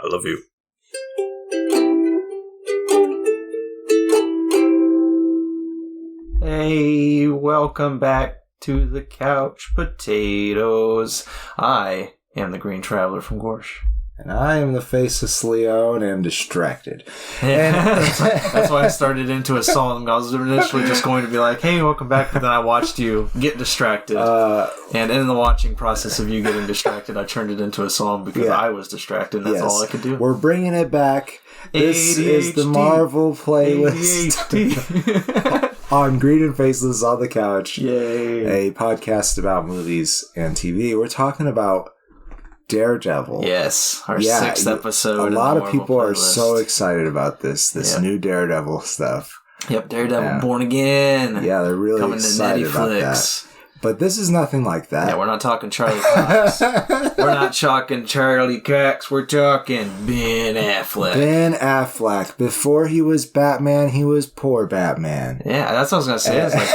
I love you. Hey, welcome back to the Couch Potatoes. I am the Green Traveler from Gorsh. And I am the Faceless Leo and am distracted. That's why I started into a song. I was initially just going to be like, hey, welcome back. But then I watched you get distracted. And in the watching process of you getting distracted, I turned it into a song because I was distracted. And that's all I could do. We're bringing it back. This is the Marvel playlist on Green and Faceless on the Couch. Yay. A podcast about movies and TV. We're talking about Daredevil. Yes, our 6th episode. A lot of people are so excited about this new Daredevil stuff. Yep, Daredevil Born Again. Yeah, they're really coming excited to about Netflix. that. But this is nothing like that. Yeah, we're not talking Charlie Cox. We're not talking Charlie Cox. We're talking Ben Affleck. Ben Affleck. Before he was Batman, he was poor Batman. Yeah, that's what I was going to say. It's like,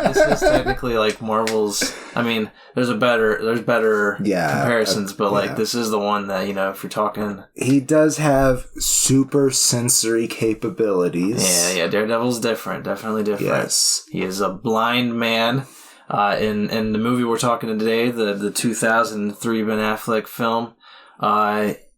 this is technically like Marvel's... I mean, there's better comparisons, but this is the one that, if you're talking... He does have super sensory capabilities. Yeah, Daredevil's different. Definitely different. Yes. He is a blind man. In the movie we're talking today, the 2003 Ben Affleck film,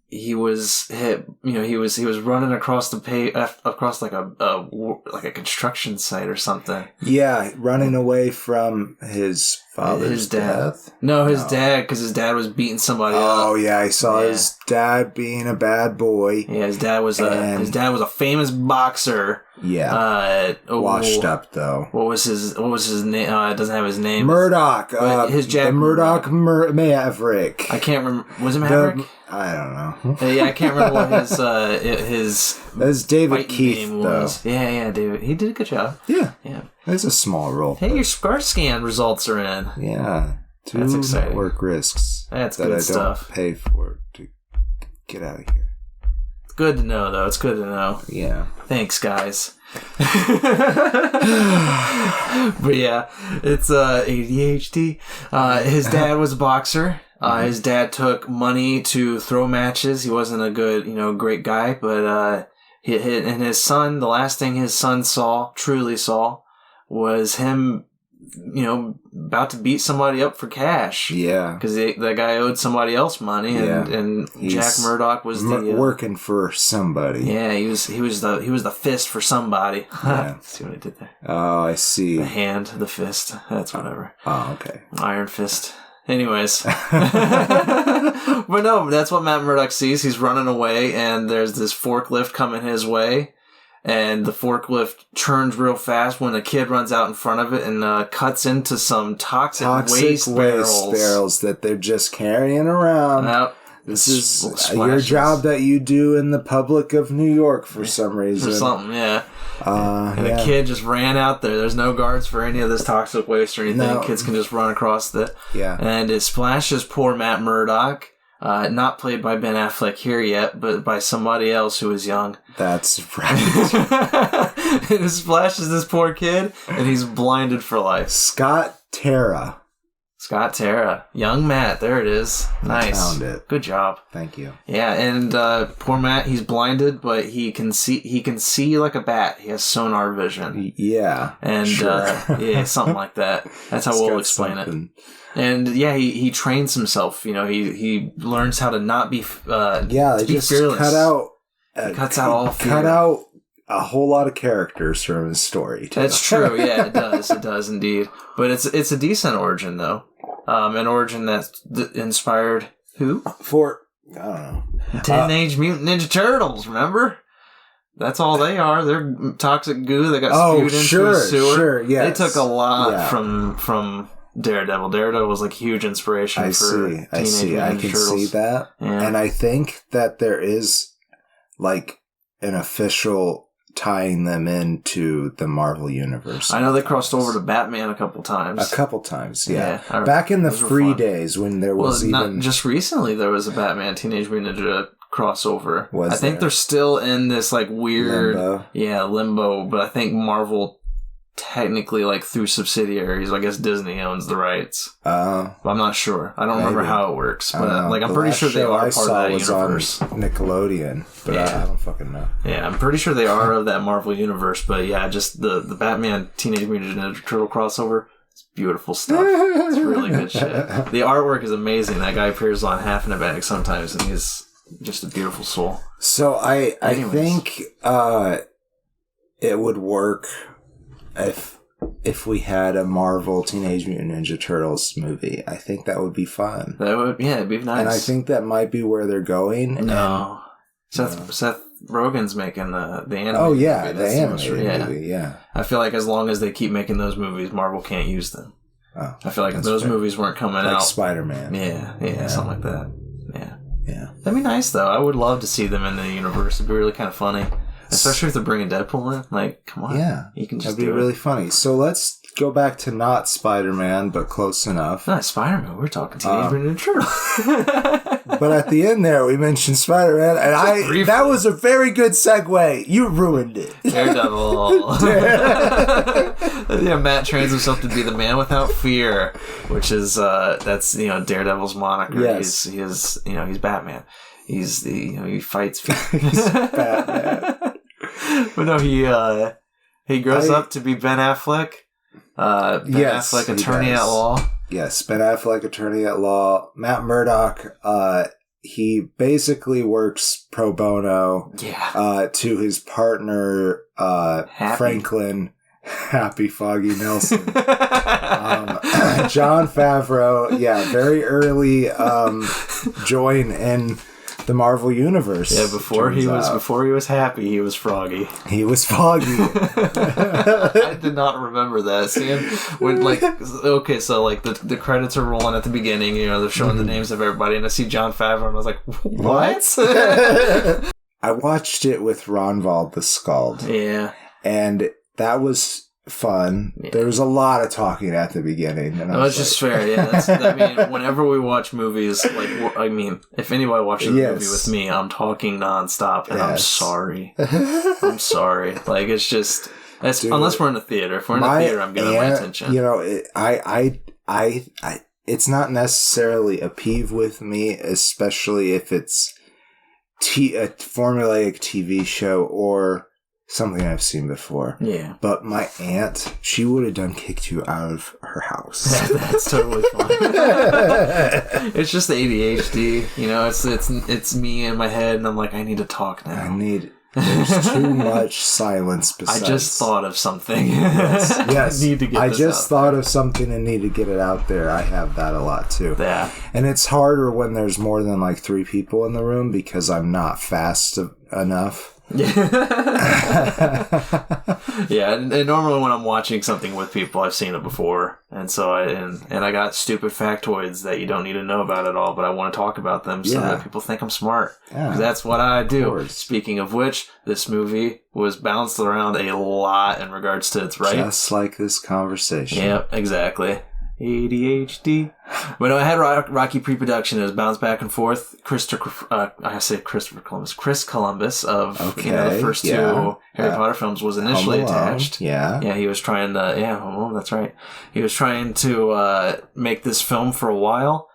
he was hit. He was running across across like a construction site or something. Yeah, running away from his father's death. No, his dad, because his dad was beating somebody up. Oh yeah, I saw his dad being a bad boy. Yeah, his dad was a famous boxer. Yeah, washed up though. What was his name? It doesn't have his name. Murdoch. His Jack Murdoch Maverick. I can't remember. Was it Maverick? I don't know. Yeah, I can't remember what his That's David Keith name though. Was. Yeah, David. He did a good job. Yeah. Yeah. It's a small role. Hey, your SCAR scan results are in. Yeah. That's exciting. Network risks. That's that good I stuff. Don't pay for to get out of here. It's good to know, though. It's good to know. Yeah. Thanks, guys. But yeah, it's ADHD. His dad was a boxer. His dad took money to throw matches. He wasn't a good, great guy, but and his son, the last thing his son truly saw, was him, about to beat somebody up for cash. Yeah. Because that guy owed somebody else money, and Jack Murdoch was working for somebody. Yeah, he was the fist for somebody. Yeah. See what I did there? Oh, I see. The hand, the fist. That's whatever. Oh, okay. Iron Fist. Anyways. But no, that's what Matt Murdock sees. He's running away, and there's this forklift coming his way. And the forklift turns real fast when a kid runs out in front of it and cuts into some toxic waste barrels that they're just carrying around. This is your job that you do in the public of New York for some reason. For something, yeah. And the kid just ran out there. There's no guards for any of this toxic waste or anything. No. Kids can just run across it. Yeah. And it splashes poor Matt Murdock. Not played by Ben Affleck here yet, but by somebody else who is young. That's right. It splashes this poor kid, and he's blinded for life. Scott Terra. Young Matt, there it is. Nice. I found it. Good job. Thank you. Yeah, and poor Matt, he's blinded, but he can see like a bat. He has sonar vision. Yeah. And something like that. That's how we'll explain it. And yeah, he trains himself. He learns how to not be to be fearless. Cuts out all fear. Cut out a whole lot of characters from his story. That's true. Yeah, it does. It does indeed. But it's a decent origin though. An origin that's inspired who? I don't know. Teenage Mutant Ninja Turtles. Remember? That's all they are. They're toxic goo that got spewed into a sewer. Sure, yes. They took a lot from Daredevil. Daredevil was like huge inspiration I see. I can see that. Yeah. And I think that there is like an official tying them into the Marvel universe. I know they crossed over to Batman a couple times. Yeah. Back in the free days when there was not just recently there was a Batman Teenage Mutant Ninja crossover. I think there? They're still in this like weird limbo. limbo, but I think Marvel technically like through subsidiaries. I guess Disney owns the rights. But I'm not sure. I don't remember how it works. But like I'm pretty sure they are part of that universe. On Nickelodeon, but I don't fucking know. Yeah, I'm pretty sure they are of that Marvel universe. But yeah, just the Batman Teenage Mutant Ninja Turtle crossover. It's beautiful stuff. It's really good shit. The artwork is amazing. That guy appears on Half in a Bag sometimes, and he's just a beautiful soul. So I think it would work if we had a Marvel Teenage Mutant Ninja Turtles movie. I think that would be fun. That would, yeah, it'd be nice. And I think that might be where they're going. No, Seth Rogen's making the animated movie. The animated movie. Yeah. I feel like as long as they keep making those movies, Marvel can't use them. Oh, I feel like if those movies weren't coming out, like Spider-Man. Yeah, something like that. Yeah. That'd be nice though. I would love to see them in the universe. It'd be really kind of funny. Especially if they're bringing Deadpool in. Like, come on. Yeah. You can just That'd be really funny. So let's go back to not Spider-Man, but close enough. Not Spider-Man. We're talking Teenage Mutant Ninja Turtles. But at the end there, we mentioned Spider-Man, and that was a very good segue. You ruined it. Daredevil. Yeah, Matt trains himself to be the man without fear, which is, that's, Daredevil's moniker. Yes. He's Batman. He's he fights fear. He's Batman. But no, he grows up to be Ben Affleck. Affleck, attorney at law. Yes, Ben Affleck, attorney at law. Matt Murdock, he basically works pro bono to his partner, Franklin Happy Foggy Nelson. Jon Favreau, very early join in the Marvel Universe. Yeah, before he was happy, he was Froggy. He was Foggy. I did not remember that. Seeing when the credits are rolling at the beginning, they're showing the names of everybody, and I see Jon Favreau, and I was like, what? I watched it with Ronvald the Scald. Yeah. And that was fun. Yeah. There was a lot of talking at the beginning. And that's just fair, yeah. Whenever we watch movies, if anybody watches a movie with me, I'm talking nonstop, and I'm sorry. I'm sorry. Like, it's just... unless we're in a theater. If we're in a theater, I'm giving my attention. It's not necessarily a peeve with me, especially if it's a formulaic TV show or something I've seen before. Yeah. But my aunt, she would have kicked you out of her house. That's totally fine. It's just the ADHD. It's me in my head, and I'm like, I need to talk now. There's too much silence besides. I just thought of something. Yes. I need to get I just thought of something and need to get it out there. I have that a lot too. Yeah. And it's harder when there's more than 3 people in the room because I'm not fast enough. Yeah, and normally when I'm watching something with people, I've seen it before, and so I got stupid factoids that you don't need to know about at all, but I want to talk about them so that people think I'm smart. Yeah, that's what I do. Speaking of which, this movie was bounced around a lot in regards to its rights, just like this conversation. Yep, exactly. ADHD. But no, I had Rocky pre-production. It was bounced back and forth. Chris Columbus of the first two Harry Potter films was initially attached. Yeah, he was trying to. Yeah, Home Alone. That's right. He was trying to make this film for a while.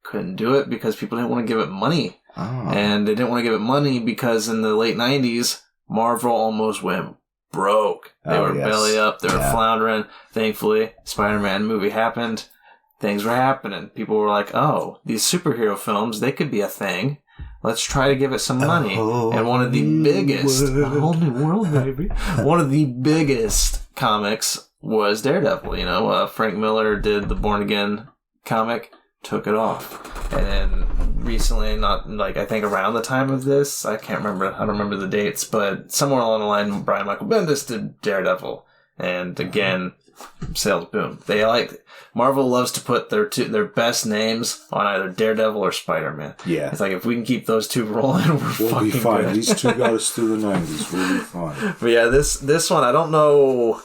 Couldn't do it because people didn't want to give it money, and they didn't want to give it money because in the late '90s, Marvel almost went broke. They were belly up. They were floundering. Thankfully, Spider-Man movie happened. Things were happening. People were like, oh, these superhero films, they could be a thing. Let's try to give it some money. And one of the biggest... A whole new world, baby. One of the biggest comics was Daredevil. Frank Miller did the Born Again comic, took it off. And then recently, I think around the time of this, I don't remember the dates, but somewhere along the line, Brian Michael Bendis did Daredevil. And again, sales boom. Marvel loves to put their best names on either Daredevil or Spider-Man. Yeah. It's like, if we can keep those two rolling, we'll be fine. Good. These two got us through the 90s. We'll be fine. But yeah, this one, I don't know.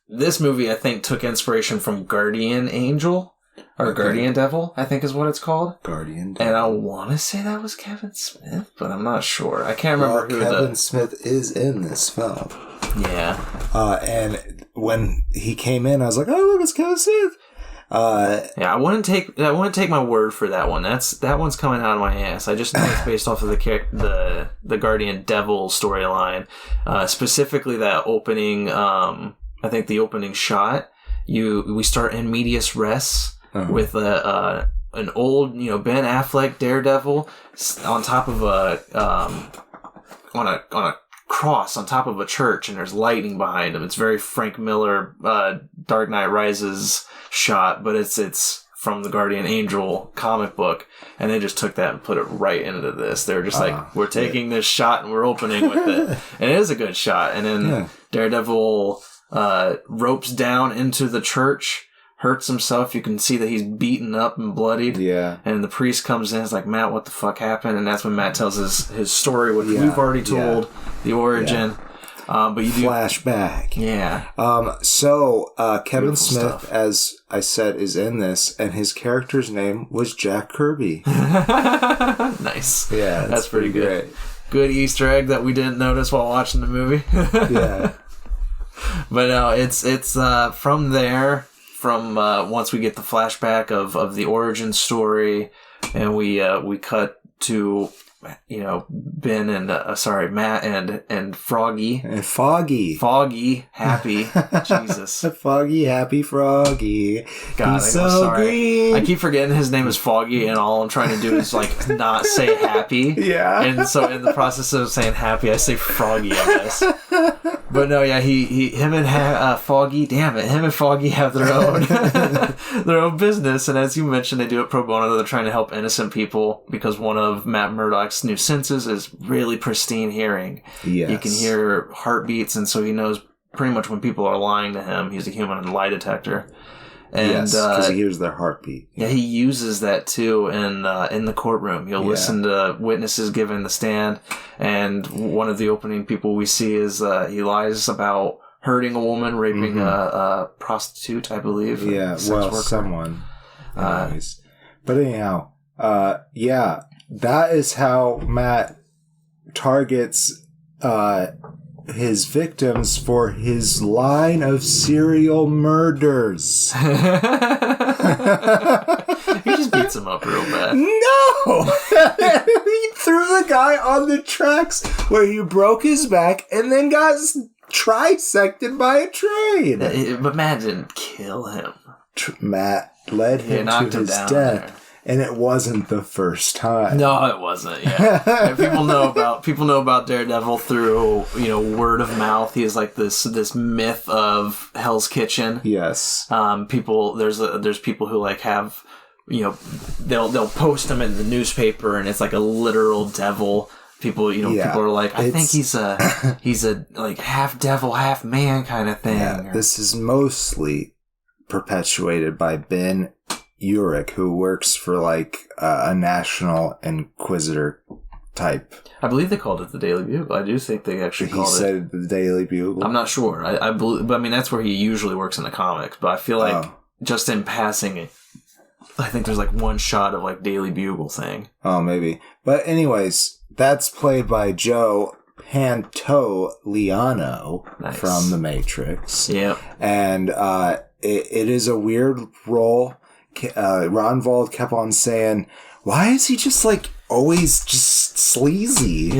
This movie, I think, took inspiration from Guardian Angel. Or Guardian Devil, I think is what it's called. Guardian Devil. And I want to say that was Kevin Smith, but I'm not sure. I can't remember who Kevin Smith is in this film. Yeah. And when he came in, I was like, oh, look, it's Kevin Smith. I wouldn't take my word for that one. That one's coming out of my ass. I just know it's based off of the Guardian Devil storyline, specifically that opening. I think the opening shot. We start in medias res with an old Ben Affleck Daredevil on top of on a cross on top of a church, and there's lightning behind him. It's very Frank Miller Dark Knight Rises shot, but it's from the Guardian Angel comic book, and they just took that and put it right into this. They're just like, we're taking this shot and we're opening with it. And it is a good shot. And then Daredevil ropes down into the church, hurts himself. You can see that he's beaten up and bloodied. Yeah. And the priest comes in, is like, Matt, what the fuck happened? And that's when Matt tells his story, which we've already told, the origin. Yeah. But you do flashback. Yeah. So Kevin Smith, as I said, is in this, and his character's name was Jack Kirby. Nice. Yeah, that's pretty good. Great. Good Easter egg that we didn't notice while watching the movie. Yeah. But no, it's from there. From once we get the flashback of the origin story, and we cut to Ben and Matt and Froggy and Foggy happy Jesus Foggy happy Froggy. God, he's so green. I keep forgetting his name is Foggy, and all I'm trying to do is like not say happy. Yeah. And so in the process of saying happy, I say Froggy, I guess. But no, yeah, him and Foggy, damn it, him and Foggy have their own business, and as you mentioned, they do it pro bono. They're trying to help innocent people because one of Matt Murdock's new senses is really pristine hearing. Yes. He can hear heartbeats, and so he knows pretty much when people are lying to him. He's a human lie detector. And, yes, because he hears their heartbeat. Yeah, he uses that too in the courtroom. He'll listen to witnesses giving the stand, and one of the opening people we see is he lies about hurting a woman, raping a prostitute, I believe. Yeah, well, someone. But anyhow, that is how Matt targets his victims for his line of serial murders. He just beats him up real bad. No! He threw the guy on the tracks where he broke his back and then got trisected by a train. But Matt didn't kill him. Matt led him to his death. There. And it wasn't the first time. No, it wasn't. Yeah, people know about Daredevil through word of mouth. He is like this myth of Hell's Kitchen. Yes. There's people who like have they'll post them in the newspaper, and it's like a literal devil. People people are like, I think he's a like half devil, half man kind of thing. Yeah, this is mostly perpetuated by Ben Urich, who works for like a national inquisitor type. I believe they called it the Daily Bugle. I do think they actually called it. He said the Daily Bugle. I'm not sure. I believe, but I mean that's where he usually works in the comics. But I feel like just in passing, I think there's like one shot of like Daily Bugle thing. Oh, maybe. But anyways, that's played by Joe Pantoliano from The Matrix. Yeah, and it is a weird role. Ron Vald kept on saying, why is he just like always just sleazy?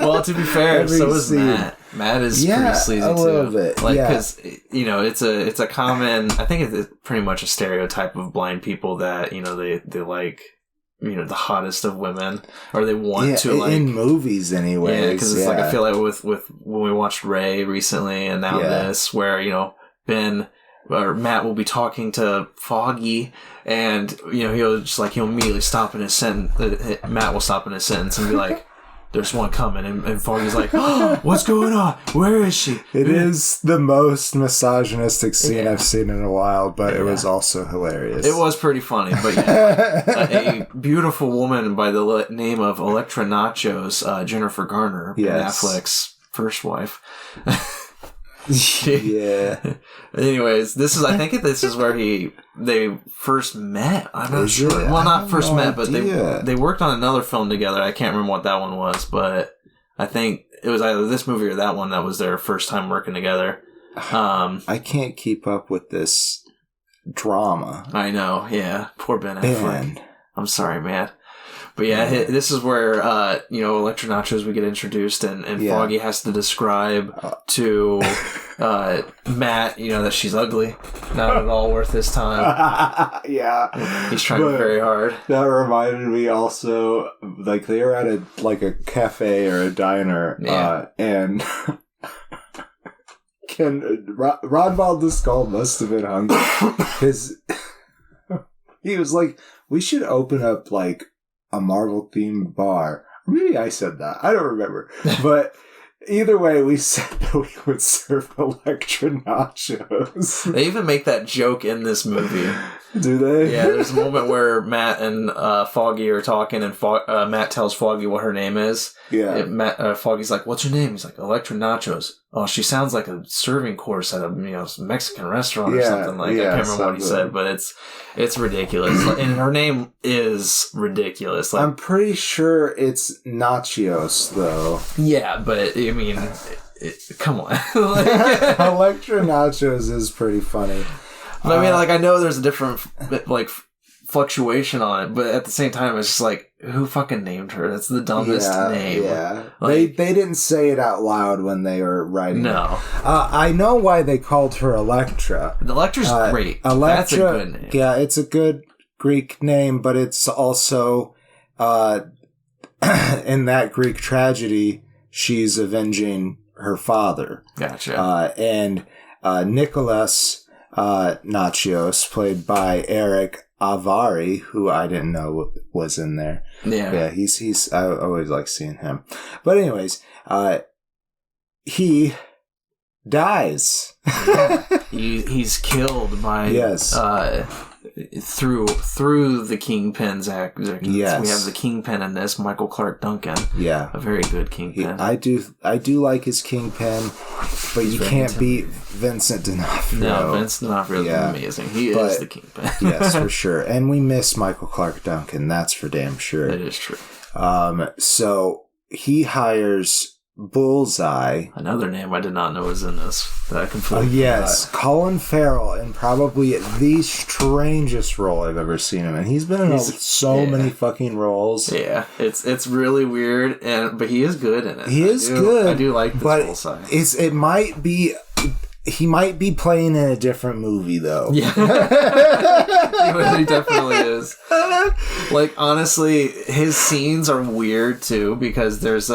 Well, to be fair, so is Matt. Matt is pretty sleazy too. A little bit. Like, because it's a common. I think it's pretty much a stereotype of blind people that they like the hottest of women, or they want to like in movies anyway. Yeah, because it's like I feel like with when we watched Ray recently, and now this where Ben. Or Matt will be talking to Foggy, and he'll immediately stop in his sentence. Matt will stop in his sentence and be like, "There's one coming," and Foggy's like, "Oh, what's going on? Where is she?" It is the most misogynistic scene I've seen in a while, but it was also hilarious. It was pretty funny, but a beautiful woman by the name of Electra Nachos, Jennifer Garner, Ben Affleck's first wife. Yeah. Anyways, I think this is where they first met. I'm not sure. Well, not first met, but they worked on another film together. I can't remember what that one was, but I think it was either this movie or that one that was their first time working together. I can't keep up with this drama. I know, yeah. Poor Ben Affleck. I'm sorry, man. But yeah, this is where, Electra Nachos would get introduced, and Foggy has to describe to Matt, that she's ugly. Not at all worth his time. Yeah. He's trying very hard. That reminded me also, like, they were at a cafe or a diner, and Rodvald the Skull must have been hungry, because he was like, we should open up, like, a Marvel-themed bar. Maybe I said that. I don't remember. But either way, we said that we would serve Electra Nachos. They even make that joke in this movie. Do they? Yeah, there's a moment where Matt and Foggy are talking, and Matt tells Foggy what her name is. Yeah. Foggy's like, "What's your name?" He's like, "Electra Nachos." Oh, she sounds like a serving course at a some Mexican restaurant or something like. I can't remember what he said, but it's ridiculous, and her name is ridiculous. Like, I'm pretty sure it's Nachios though. Yeah, but I mean, come on, Electra Nachos is pretty funny. But I mean, I know there's a different fluctuation on it, but at the same time, it's just like, who fucking named her? That's the dumbest name. Yeah, they didn't say it out loud when they were writing. No, I know why they called her Electra. Electra's great. Electra, that's a good name. Yeah, it's a good Greek name, but it's also in that Greek tragedy, she's avenging her father. Gotcha. And Nicholas Nachios, played by Eric Avari, who I didn't know was in there. Yeah, he's I always like seeing him. But anyways, he dies. He's killed by through the Kingpin's act. Yes. We have the Kingpin in this, Michael Clark Duncan. Yeah, a very good Kingpin. I do like his Kingpin, but you can't beat Vincent D'Onofrio. No, Vincent D'Onofrio is amazing. He is the Kingpin. Yes, for sure. And we miss Michael Clark Duncan. That's for damn sure. That is true. So he hires Bullseye. Another name I did not know was in this. That I completely forgot. Colin Farrell, in probably the strangest role I've ever seen him in. He's been in so many fucking roles. Yeah, it's really weird, but he is good in it. He is good. I do like this Bullseye. It might be. He might be playing in a different movie, though. Yeah. He definitely is. Like, honestly, his scenes are weird, too, because there's,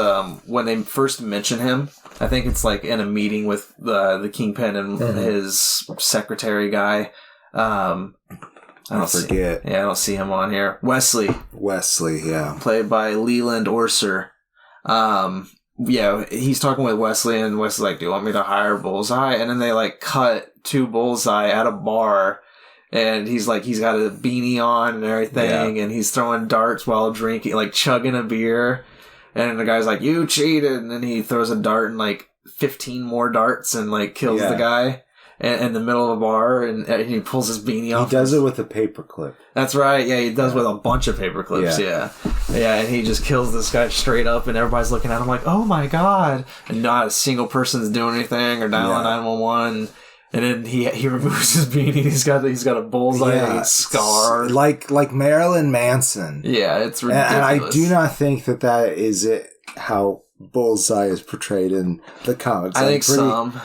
when they first mention him, I think it's, like, in a meeting with the Kingpin and his secretary guy. I forget. I don't see him on here. Wesley, yeah. Played by Leland Orser. Yeah, he's talking with Wesley, and Wesley's like, "Do you want me to hire Bullseye?" And then they cut to Bullseye at a bar, and he's got a beanie on and everything, and he's throwing darts while drinking, chugging a beer. And the guy's like, "You cheated!" And then he throws a dart and 15 more darts and kills the guy in the middle of a bar, and he pulls his beanie off. He does it with a paperclip. That's right. Yeah, he does with a bunch of paper clips. Yeah, and he just kills this guy straight up, and everybody's looking at him like, "Oh my god!" And not a single person's doing anything or dialing 911. And then he removes his beanie. He's got a bullseye scar, like Marilyn Manson. Yeah, it's ridiculous. And I do not think that is it. How Bullseye is portrayed in the comics. I think some.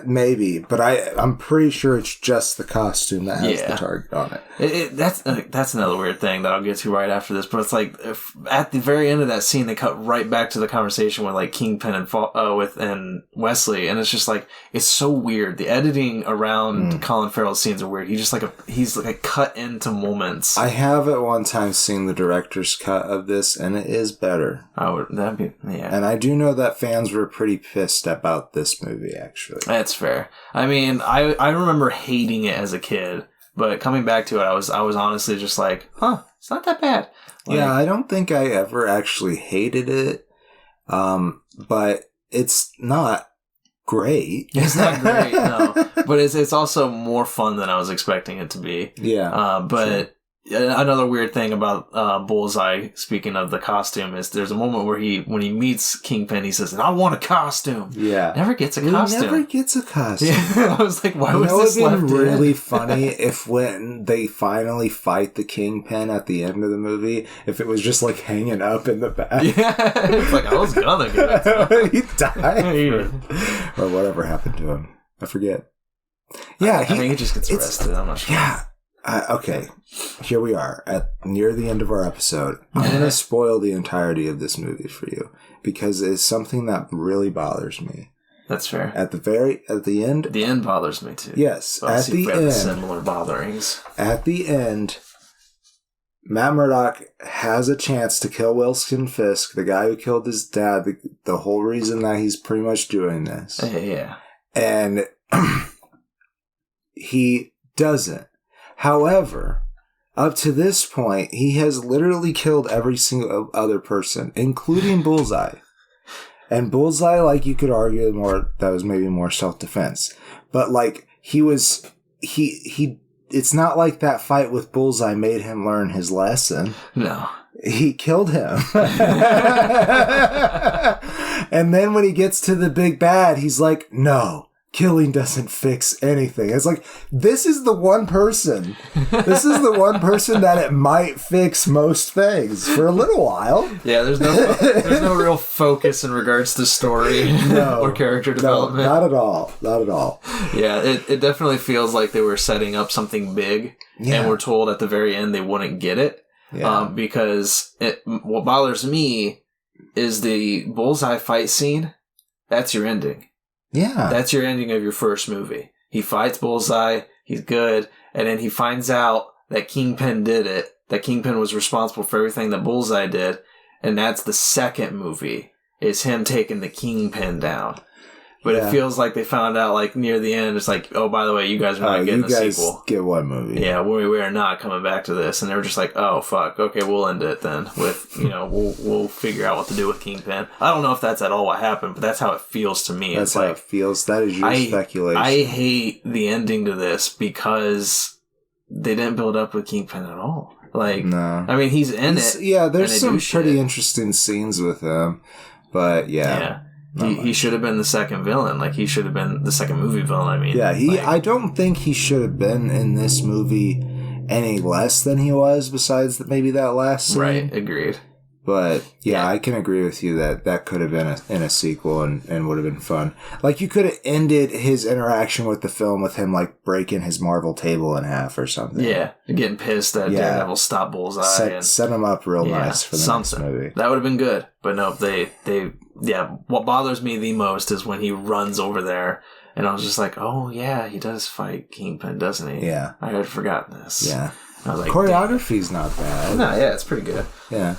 Maybe, but I'm pretty sure it's just the costume that has the target on it. That's another weird thing that I'll get to right after this. But it's at the very end of that scene, they cut right back to the conversation with Kingpin and Wesley, and it's just it's so weird. The editing around Colin Farrell's scenes are weird. He's cut into moments. I have at one time seen the director's cut of this, and it is better. And I do know that fans were pretty pissed about this movie, actually. That's fair. I mean, I remember hating it as a kid, but coming back to it, I was honestly just it's not that bad. I don't think I ever actually hated it, but it's not great. It's not great, no. But it's also more fun than I was expecting it to be. Yeah. But another weird thing about Bullseye, speaking of the costume, is there's a moment where when he meets Kingpin, he says, I want a costume. Yeah. Never gets a costume. He never gets a costume. Yeah. I was like, why was this left in? It would have been really funny if when they finally fight the Kingpin at the end of the movie, if it was just like hanging up in the back. Yeah. It's like, I was gonna get it. He died. Or whatever happened to him. I forget. Yeah. I think he just gets arrested. I'm not sure. Yeah. Okay, here we are at near the end of our episode. I'm going to spoil the entirety of this movie for you because it's something that really bothers me. That's fair. At the end. The end bothers me too. Yes, at the end. Similar botherings. At the end, Matt Murdock has a chance to kill Wilson Fisk, the guy who killed his dad. The whole reason that he's pretty much doing this. Yeah. And he doesn't. However, up to this point, he has literally killed every single other person, including Bullseye. And Bullseye, like, you could argue that was maybe more self-defense. But, like, it's not like that fight with Bullseye made him learn his lesson. No. He killed him. And then when he gets to the big bad, he's like, no. Killing doesn't fix anything. It's like, this is the one person that it might fix most things for a little while. Yeah, there's no real focus in regards to story or character development. No, not at all. Not at all. Yeah, it definitely feels like they were setting up something big, and we're told at the very end they wouldn't get it. Yeah. Because what bothers me is the Bullseye fight scene. That's your ending. Yeah. That's your ending of your first movie. He fights Bullseye, he's good, and then he finds out that Kingpin did it, that Kingpin was responsible for everything that Bullseye did, and that's the second movie, is him taking the Kingpin down. But it feels like they found out, like, near the end, it's like, oh, by the way, you guys are not getting a sequel. Get one movie. Yeah, we are not coming back to this. And they were just like, oh, fuck, okay, we'll end it then with, we'll figure out what to do with Kingpin. I don't know if that's at all what happened, but that's how it feels to me. That's how it feels. That is your speculation. I hate the ending to this because they didn't build up with Kingpin at all. Like, no. I mean, he's in it. Yeah, there's some pretty interesting scenes with him, but yeah. He should have been the second villain. Like, he should have been the second movie villain, I mean. Yeah, I don't think he should have been in this movie any less than he was, besides maybe that last scene. Right, agreed. But, yeah, I can agree with you that could have been in a sequel and would have been fun. Like, you could have ended his interaction with the film with him, like, breaking his Marvel table in half or something. Yeah, getting pissed that Daredevil stopped Bullseye. Set him up real nice for the next movie. That would have been good. But no, what bothers me the most is when he runs over there, and I was just like, oh, yeah, he does fight Kingpin, doesn't he? Yeah. I had forgotten this. Yeah. I was like, choreography's not bad. No, yeah, it's pretty good. Yeah.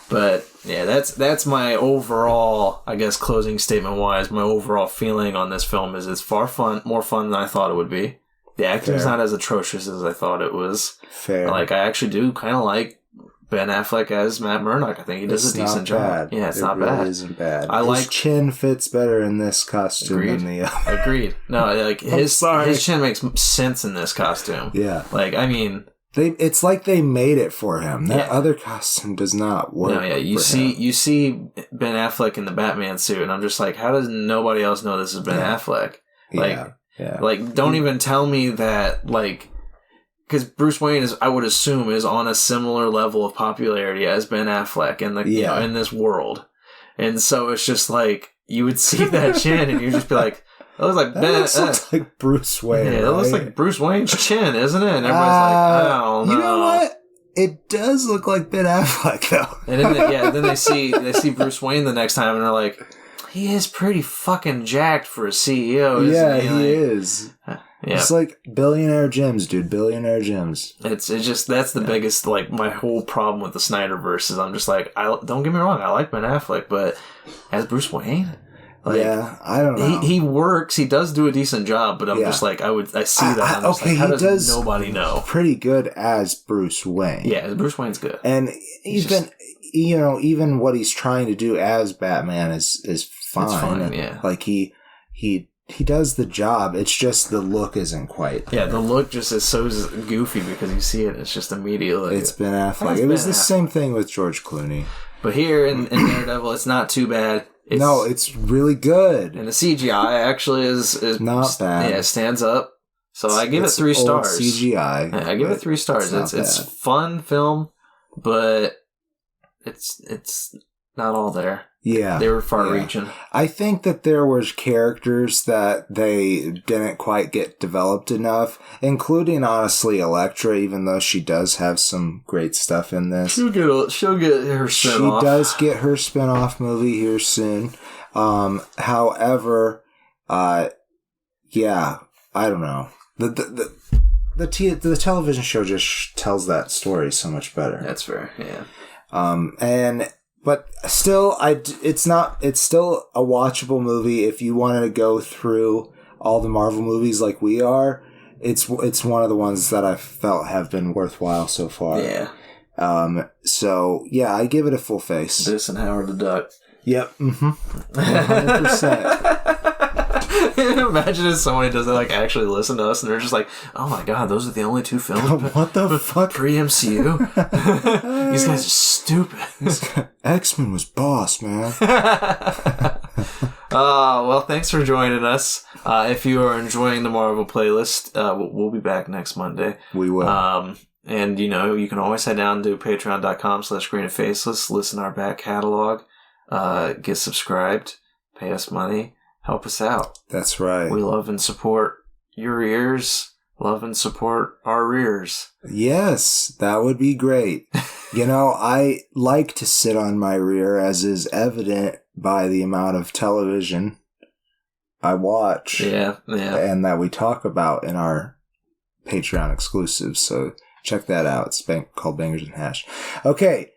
But, yeah, that's my overall, I guess, closing statement-wise, my overall feeling on this film is it's more fun than I thought it would be. The acting's not as atrocious as I thought it was. Fair. Like, I actually do kind of like Ben Affleck as Matt Murdock. I think he does a decent job. Yeah, it's not bad. It isn't bad. His chin fits better in this costume than the other. Agreed. No, like, his chin makes sense in this costume. Yeah. Like, I mean... It's like they made it for him. That other costume does not work. No, yeah, you see Ben Affleck in the Batman suit, and I'm just like, how does nobody else know this is Ben Affleck? Like, like, don't even tell me that, like, because Bruce Wayne I would assume, is on a similar level of popularity as Ben Affleck in in this world, and so it's just like you would see that chin, and you'd just be like. It looks like looks like Bruce Wayne. Yeah, it looks like Bruce Wayne's chin, isn't it? And everybody's like, I don't know. You know what? It does look like Ben Affleck, though. And then they see Bruce Wayne the next time, and they're like, he is pretty fucking jacked for a CEO, isn't he? He is. Yeah. It's like billionaire gems, dude. Billionaire gems. It's just, that's the biggest, like, my whole problem with the Snyderverse is I'm just like, don't get me wrong, I like Ben Affleck, but as Bruce Wayne? Like, I don't know. He works. He does do a decent job, but I'm just like, I see that. I'm just like, how does nobody know? Pretty good as Bruce Wayne. Yeah, Bruce Wayne's good, and even what he's trying to do as Batman is fine. It's fine, yeah. Like he he does the job. It's just the look isn't quite there. Yeah, the look just is so goofy because you see it. It's just immediately. It's Ben Affleck. It was the same thing with George Clooney. But here in Daredevil, it's not too bad. It's really good. And the CGI actually is not bad. Yeah, it stands up. So I give it 3 stars. CGI. I give it 3 stars. It's fun film, but it's not all there. Yeah. They were far-reaching. I think that there was characters that they didn't quite get developed enough, including, honestly, Elektra, even though she does have some great stuff in this. She'll get her spin-off. She does get her spin-off movie here soon. However, I don't know. The television show just tells that story so much better. That's fair, yeah. But still, it's still a watchable movie if you wanted to go through all the Marvel movies like we are. It's one of the ones that I felt have been worthwhile so far. Yeah. So yeah, I give it a full face. This and Howard the Duck. Yep. 100%. Imagine if somebody doesn't actually listen to us and they're just like, oh my god, those are the only 2 films. What the fuck? Pre-MCU? These guys are stupid. X-Men was boss, man. Well, thanks for joining us. If you are enjoying the Marvel playlist, we'll be back next Monday. We will. And you can always head down to patreon.com/greenandfaceless, listen to our back catalog, get subscribed, pay us money. Help us out. That's right. We love and support your ears. Love and support our rears. Yes, that would be great. I like to sit on my rear, as is evident by the amount of television I watch. Yeah. And that we talk about in our Patreon exclusives. So check that out. It's called Bangers and Hash. Okay.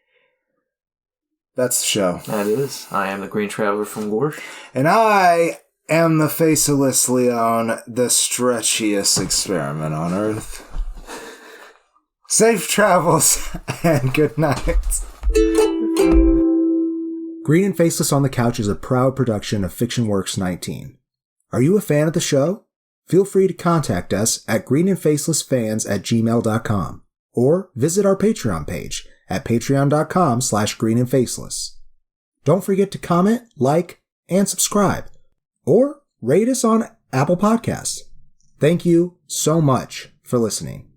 That's the show. That is. I am the Green Traveler from Gorsh. And I am the Faceless Leon, the stretchiest experiment on Earth. Safe travels and good night. Green and Faceless on the Couch is a proud production of FictionWorks 19. Are you a fan of the show? Feel free to contact us at greenandfacelessfans@gmail.com or visit our Patreon page at patreon.com/greenandfaceless. Don't forget to comment, like, and subscribe, or rate us on Apple Podcasts. Thank you so much for listening.